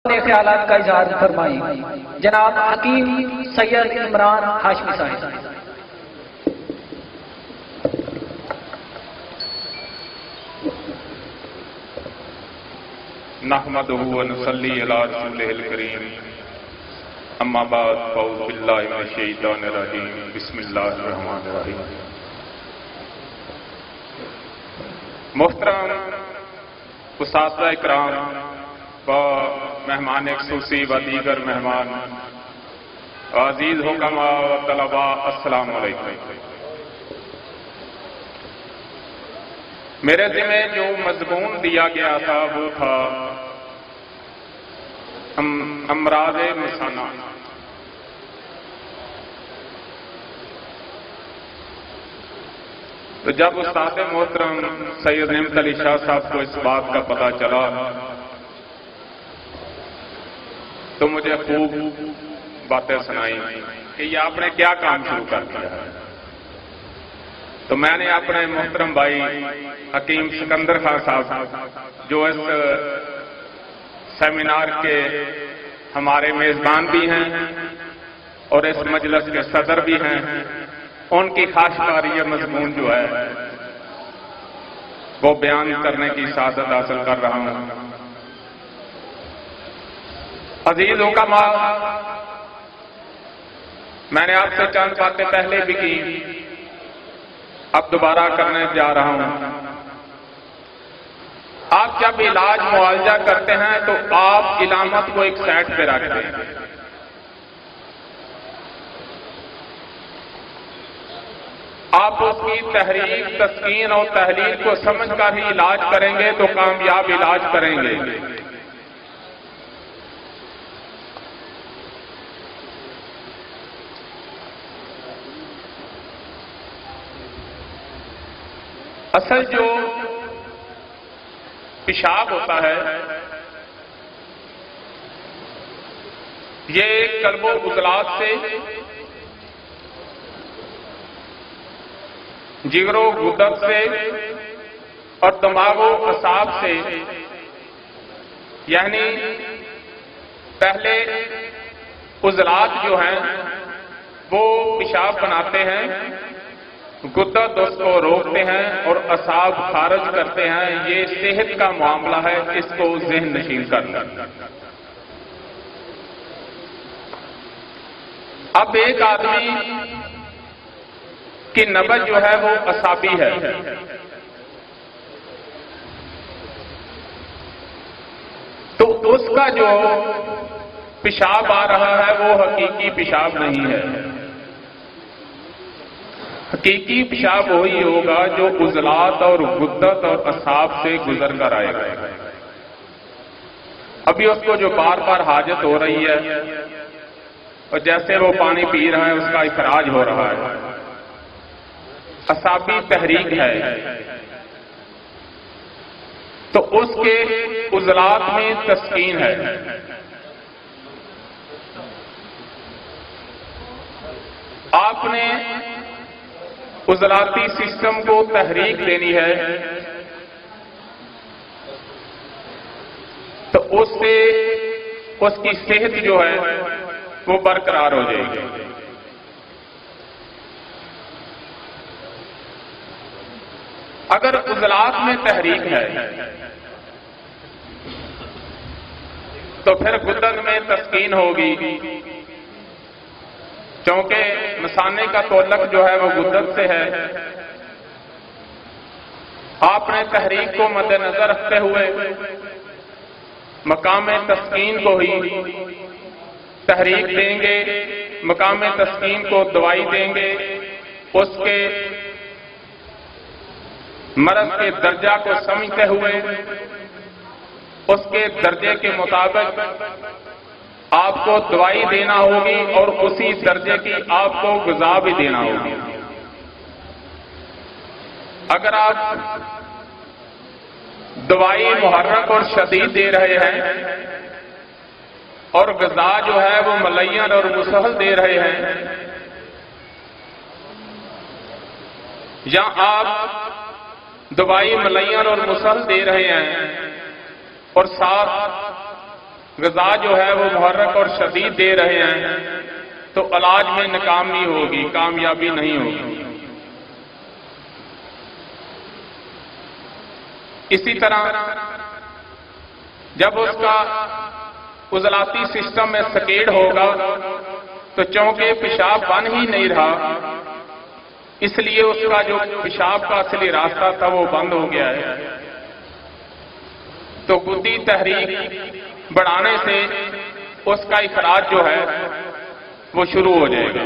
اپنے خیالات کا اظہار فرمائیں جناب حکیم سید عمران ہاشمی صاحب۔ نحمدہ ونصلی علی رسولہ الکریم، اما بعد فاعوذ باللہ من الشیطان الرجیم، بسم اللہ الرحمن الرحیم۔ محترم اساتذہ اکرام و مہمان خصوصی و دیگر مہمان، عزیز حکماء و طلباء، السلام علیکم۔ میرے ذمہ جو مضمون دیا گیا تھا وہ تھا امراض مثانہ۔ تو جب استاد محترم سید نعمت علی شاہ صاحب کو اس بات کا پتہ چلا تو مجھے خوب باتیں سنائی کہ یہ آپ نے کیا کام شروع کر دیا ہے۔ تو میں نے اپنے محترم بھائی حکیم سکندر خان صاحب جو اس سیمینار کے ہمارے میزبان بھی ہیں اور اس مجلس کے صدر بھی ہیں، ان کی خواہش پر یہ مضمون جو ہے وہ بیان کرنے کی سعادت حاصل کر رہا ہوں۔ عزیز حکماء، میں نے آپ سے چند باتیں پہلے بھی کی، اب دوبارہ کرنے جا رہا ہوں۔ آپ جب علاج معالجہ کرتے ہیں تو آپ علامت کو ایک سائڈ پہ رکھتے ہیں۔ آپ اس کی تحریک، تسکین اور تحلیل کو سمجھ کر ہی علاج کریں گے تو کامیاب علاج کریں گے۔ اصل جو پیشاب ہوتا ہے یہ قلب و عضلات سے، جگر و غدد سے اور دماغ و اعصاب سے، یعنی پہلے عضلات جو ہیں وہ پیشاب بناتے ہیں، غدد اس کو روکتے ہیں اور اعصاب خارج کرتے ہیں۔ یہ صحت کا معاملہ ہے، اس کو ذہن نشین کرنا۔ اب ایک آدمی کی نبض جو ہے وہ اعصابی ہے، تو اس کا جو پیشاب آ رہا ہے وہ حقیقی پیشاب نہیں ہے۔ حقیقی پیشاب وہی ہوگا جو عضلات اور غدد اور اعصاب سے گزر کر آئے گا۔ ابھی اس کو جو بار بار حاجت ہو رہی ہے اور جیسے وہ پانی پی رہا ہے اس کا اخراج ہو رہا ہے، اعصابی تحریک ہے، تو اس کے عضلات میں تسکین ہے۔ آپ نے عضلاتی سسٹم کو تحریک دینی ہے تو اس سے اس کی صحت جو ہے وہ برقرار ہو جائے گی۔ اگر عضلات میں تحریک ہے تو پھر غدد میں تسکین ہوگی، کیونکہ مثانے کا تعلق جو ہے وہ غدد سے ہے۔ آپ نے تحریک کو مد نظر رکھتے ہوئے مقام تسکین کو ہی تحریک دیں گے، مقام تسکین کو دوائی دیں گے، اس کے مرض کے درجہ کو سمجھتے ہوئے اس کے درجے کے مطابق آپ کو دوائی دینا ہوگی اور اسی درجے کی آپ کو غذا بھی دینا ہوگی۔ اگر آپ دوائی محرک اور شدید دے رہے ہیں اور غذا جو ہے وہ ملین اور مسہل دے رہے ہیں، یا آپ دوائی ملین اور مسہل دے رہے ہیں اور ساتھ غذا جو ہے وہ محرک اور شدید دے رہے ہیں تو علاج میں ناکامی ہوگی، کامیابی نہیں ہوگی۔ اسی طرح جب اس کا عضلاتی سسٹم میں سکیڑ ہوگا تو چونکہ پیشاب بن ہی نہیں رہا، اس لیے اس کا جو پیشاب کا اصلی راستہ تھا وہ بند ہو گیا ہے، تو گدی تحریک بڑھانے سے اس کا اخراج جو ہے وہ شروع ہو جائے گا۔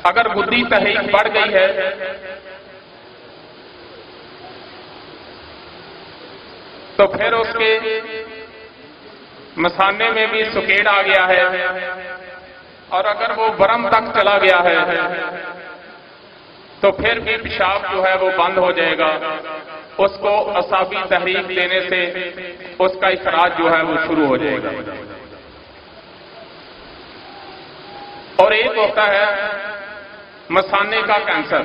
اگر گدی تحریک بڑھ گئی ہے تو پھر اس کے مثانے میں بھی سکیڑ آ گیا ہے، اور اگر وہ برم تک چلا گیا ہے تو پھر بھی پیشاب جو ہے وہ بند ہو جائے گا، اس کو اعصابی تحریک دینے سے اس کا اخراج جو ہے وہ شروع ہو جائے گا۔ اور ایک ہوتا ہے مثانے کا کینسر۔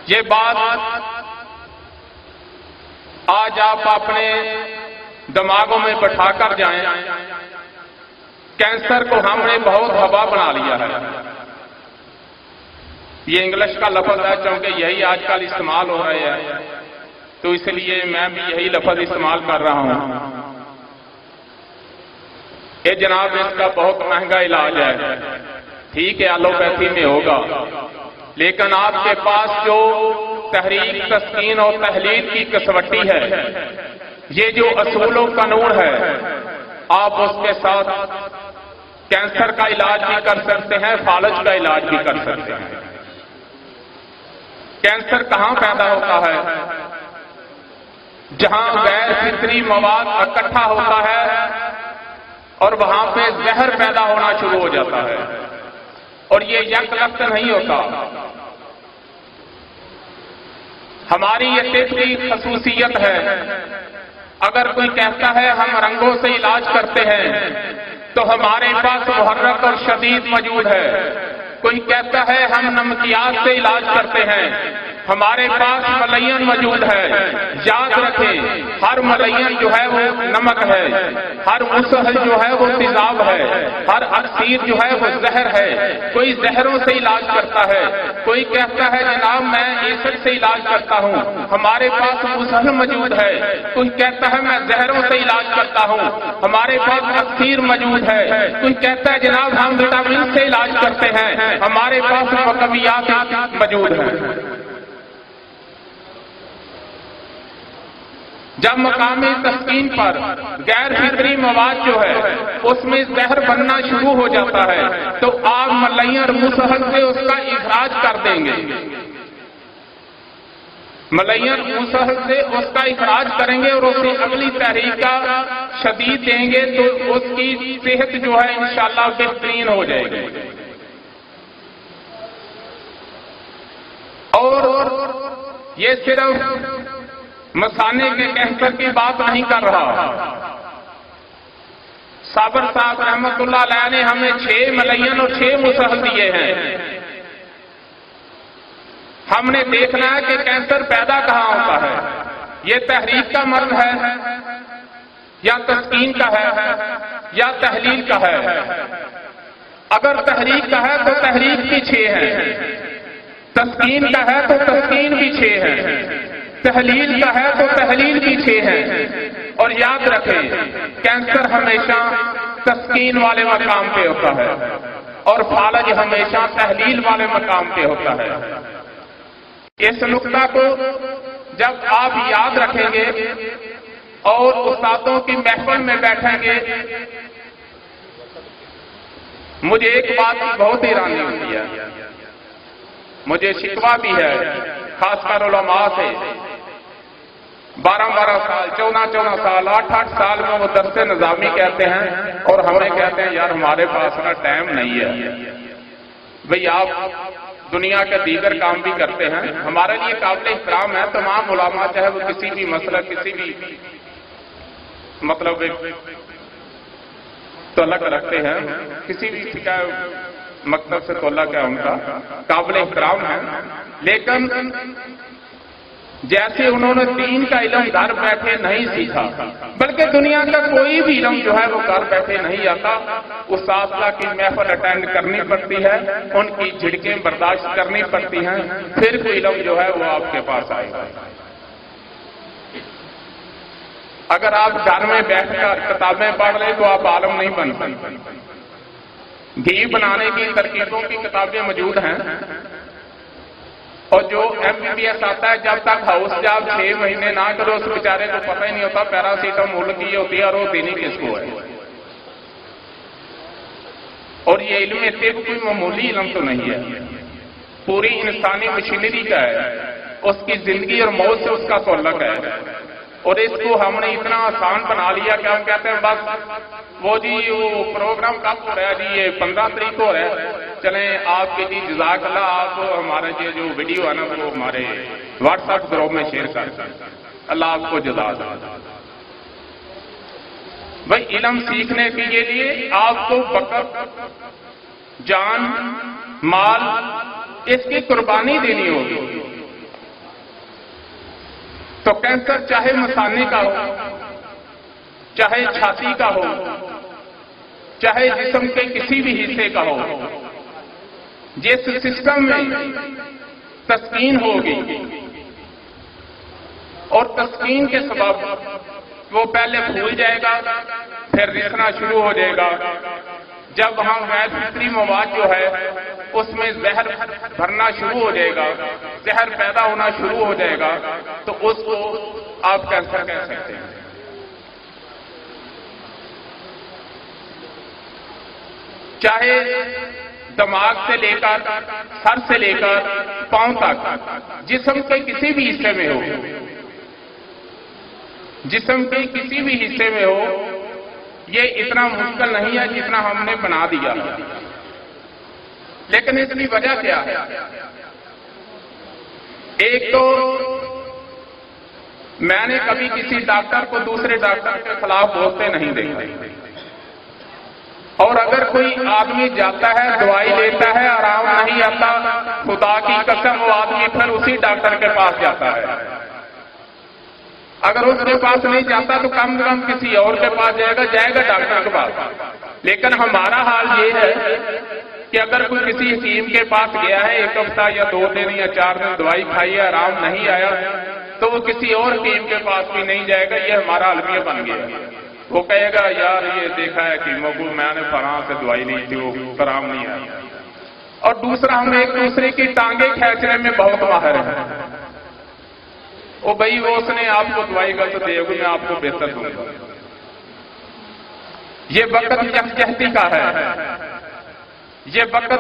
یہ بات آج آپ اپنے دماغوں میں بٹھا کر جائیں، کینسر کو ہم نے بہت ہوا بنا لیا ہے۔ یہ انگلش کا لفظ ہے چونکہ یہی آج کل استعمال ہو رہے ہیں، تو اس لیے میں بھی یہی لفظ استعمال کر رہا ہوں۔ یہ جناب اس کا بہت مہنگا علاج ہے، ٹھیک ہے ایلوپیتھی میں ہوگا، لیکن آپ کے پاس جو تحریک، تسکین اور تحلیل کی کسوٹی ہے، یہ جو اصول و قانون ہے، آپ اس کے ساتھ کینسر کا علاج بھی کر سکتے ہیں، فالج کا علاج بھی کر سکتے ہیں۔ کینسر کہاں پیدا ہوتا ہے؟ جہاں غیر فطری مواد اکٹھا ہوتا ہے اور وہاں پہ زہر پیدا ہونا شروع ہو جاتا ہے، اور یہ یک لخت نہیں ہوتا۔ ہماری یہ طب کی خصوصیت ہے، اگر کوئی کہتا ہے ہم رنگوں سے علاج کرتے ہیں تو ہمارے پاس محرک اور شدید موجود ہے۔ کوئی کہتا ہے ہم نمکیات سے علاج کرتے ہیں، ہمارے پاس ملین موجود ہے۔ یاد رکھیں، ہر ملین جو ہے وہ نمک ہے، ہر مسحل جو ہے وہ تیزاب ہے، ہر عصیر جو ہے وہ زہر ہے۔ کوئی زہروں سے علاج کرتا ہے، کوئی کہتا ہے جناب میں ایسڈ سے علاج کرتا ہوں، ہمارے پاس مسحل موجود ہے۔ کوئی کہتا ہے میں زہروں سے علاج کرتا ہوں، ہمارے پاس عصیر موجود ہے۔ کوئی کہتا ہے جناب ہم وٹامن سے علاج کرتے ہیں، ہمارے پاس مقویات موجود ہیں۔ جب مقامی تسکین پر غیر فطری مواد جو ہے اس میں زہر بننا شروع ہو جاتا ہے تو آپ ملین اور مسحل سے اس کا اخراج کر دیں گے، ملین مسحل سے اس کا اخراج کریں گے اور اسے اگلی تحریک کا شدید دیں گے تو اس کی صحت جو ہے انشاءاللہ بہترین ہو جائے گی۔ اور یہ صرف مثانے کے کینسر کی بات نہیں کر رہا۔ صابر صاحب رحمت اللہ علیہ نے ہمیں 6 ملین اور 6 مسحل دیے ہیں۔ ہم نے دیکھنا ہے کہ کینسر پیدا کہاں ہوتا ہے، یہ تحریک کا مرض ہے یا تسکین کا ہے یا تحلیل کا ہے۔ اگر تحریک کا ہے تو تحریک بھی 6 ہے، تسکین کا ہے تو تسکین بھی 6 ہے، تحلیل کا ہے تو تحلیل بھی 6 ہے۔ اور یاد رکھیں کینسر ہمیشہ تسکین والے مقام پہ ہوتا ہے اور فالج ہمیشہ تحلیل والے مقام پہ ہوتا ہے۔ اس نقطہ کو جب آپ یاد رکھیں گے اور استادوں کی محفل میں بیٹھیں گے، مجھے ایک بات کی بہت حیرانی ہوتی ہے، مجھے شکوہ بھی ہے خاص کر علماء سے، 12 سال 14 سال 8 سال میں وہ درس نظامی کہتے ہیں اور ہمیں کہتے ہیں یار ہمارے پاس نا ٹائم نہیں ہے۔ بھئی آپ دنیا کے دیگر کام بھی کرتے ہیں، ہمارے لیے قابل احترام ہے تمام علماء، چاہے وہ کسی بھی مسئلہ کسی بھی مطلب تعلق رکھتے ہیں، کسی بھی مکتب سے طلبہ کیا ان کا قابل احترام ہے، لیکن جیسے انہوں نے دین کا علم گھر بیٹھے نہیں سیکھا، بلکہ دنیا کا کوئی بھی علم جو ہے وہ گھر بیٹھے نہیں آتا، اساتذہ کی محفل اٹینڈ کرنی پڑتی ہے، ان کی جھڑکیں برداشت کرنی پڑتی ہیں، پھر کوئی علم جو ہے وہ آپ کے پاس آئے گا۔ اگر آپ گھر میں بیٹھ کر کتابیں پڑھ لیں تو آپ عالم نہیں بن سکتے۔ گھی بنانے کی ترکیبوں کی کتابیں موجود ہیں، اور جو MBBS آتا ہے جب تک ہاؤس جاب 6 مہینے نہ کرو اس بیچارے کو پتہ ہی نہیں ہوتا پیراسیٹامول کی ہوتی ہے اور وہ دینی کس کو ہے۔ اور یہ علم طب کوئی معمولی علم تو نہیں ہے، پوری انسانی مشینری کا ہے، اس کی زندگی اور موت سے اس کا تعلق ہے، اور اس کو ہم نے اتنا آسان بنا لیا کہ ہم کہتے ہیں بس وہ جی وہ پروگرام کب ہو رہا ہے جی یہ 15 تاریخ ہو رہا ہے، چلیں آپ کے جی جزاک اللہ آپ ہمارے جو ویڈیو ہے نا وہ ہمارے واٹس ایپ گروپ میں شیئر کر دیں، اللہ آپ کو جزا دے۔ بھائی علم سیکھنے کے لیے آپ کو وقت، جان، مال اس کی قربانی دینی ہوگی۔ تو کینسر چاہے مثانے کا ہو، چاہے چھاتی کا ہو، چاہے جسم کے کسی بھی حصے کا ہو، جس سسٹم میں تسکین ہوگی اور تسکین کے سبب وہ پہلے پھول جائے گا پھر رسنا شروع ہو جائے گا۔ جب وہاں غیر فطری مواد جو ہے اس میں زہر بھرنا شروع ہو جائے گا، زہر پیدا ہونا شروع ہو جائے گا، تو اس کو آپ کینسر کہہ سکتے ہیں۔ چاہے دماغ سے لے کر، سر سے لے کر پاؤں تک، جسم کے کسی بھی حصے میں ہو، جسم کے کسی بھی حصے میں ہو، یہ اتنا مشکل نہیں ہے جتنا ہم نے بنا دیا، لیکن اس کی وجہ کیا ہے؟ ایک تو میں نے کبھی کسی ڈاکٹر کو دوسرے ڈاکٹر کے خلاف بولتے نہیں دیکھا، اور اگر کوئی آدمی جاتا ہے دوائی لیتا ہے آرام نہیں آتا، خدا کی قسم وہ آدمی پھر اسی ڈاکٹر کے پاس جاتا ہے۔ اگر اس کے پاس نہیں جاتا تو کم سے کم کسی اور کے پاس جائے گا ڈاکٹر کے پاس۔ لیکن ہمارا حال یہ ہے کہ اگر کوئی کسی حکیم کے پاس گیا ہے 1 ہفتہ یا 2 دن یا 4 دن دوائی کھائی ہے آرام نہیں آیا، تو وہ کسی اور حکیم کے پاس بھی نہیں جائے گا، یہ ہمارا المیہ بن گیا۔ وہ کہے گا یار یہ دیکھا ہے حکیموں کو، میں نے فلاں سے دوائی لی تھی وہ آرام نہیں آیا۔ اور دوسرا ہم ایک دوسرے کی ٹانگیں کھینچنے میں بہت ماہر ہیں۔ وہ بھائی وہ اس نے آپ کو دوائی غلط دے گی، میں آپ کو بہتر دوں گا۔ یہ وقت یکجہتی کا ہے، یہ وقت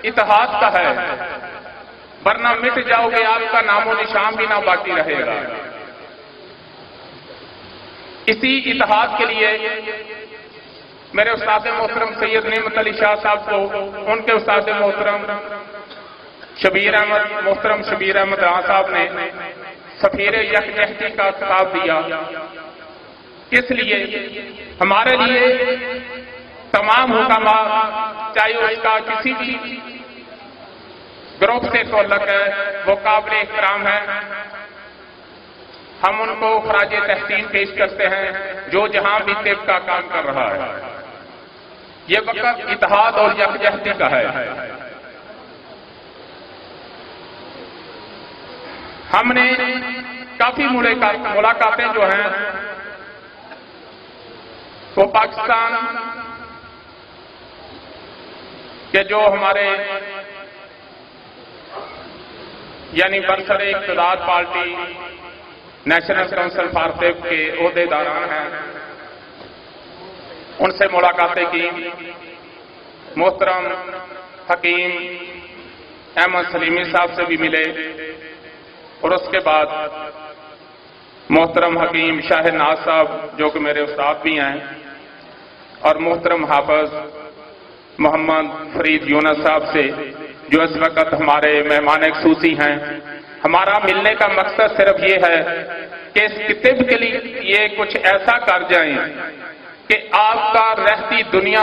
اتحاد کا ہے، ورنہ مٹ جاؤ گے، آپ کا نام و نشان بھی نہ باقی رہے گا۔ اسی اتحاد کے لیے میرے استاد محترم سید نعمت علی شاہ صاحب کو ان کے استاد محترم محترم شبیر احمد راں صاحب نے سفیر یکجہتی کا خطاب دیا۔ اس لیے ہمارے لیے تمام حکامات، چاہے اس کا کسی بھی گروپ سے تعلق ہے، وہ قابل احترام ہے۔ ہم ان کو خراج تحسین پیش کرتے ہیں جو جہاں بھی طب کا کام کر رہا ہے۔ یہ وقت اتحاد اور یکجہتی کا ہے۔ ہم نے کافی ملاقاتیں جو ہیں وہ پاکستان کے جو ہمارے یعنی برسر اقتدار پارٹی نیشنل کونسل فار طب کے عہدے داران ہیں، ان سے ملاقاتیں کی۔ محترم حکیم احمد سلیمی صاحب سے بھی ملے، اور اس کے بعد محترم حکیم شاہ ناز صاحب جو کہ میرے استاد بھی ہیں، اور محترم حافظ محمد فرید یونس صاحب سے جو اس وقت ہمارے مہمان خصوصی ہیں۔ ہمارا ملنے کا مقصد صرف یہ ہے کہ اس کتاب کے لیے یہ کچھ ایسا کر جائیں کہ آپ کا رہتی دنیا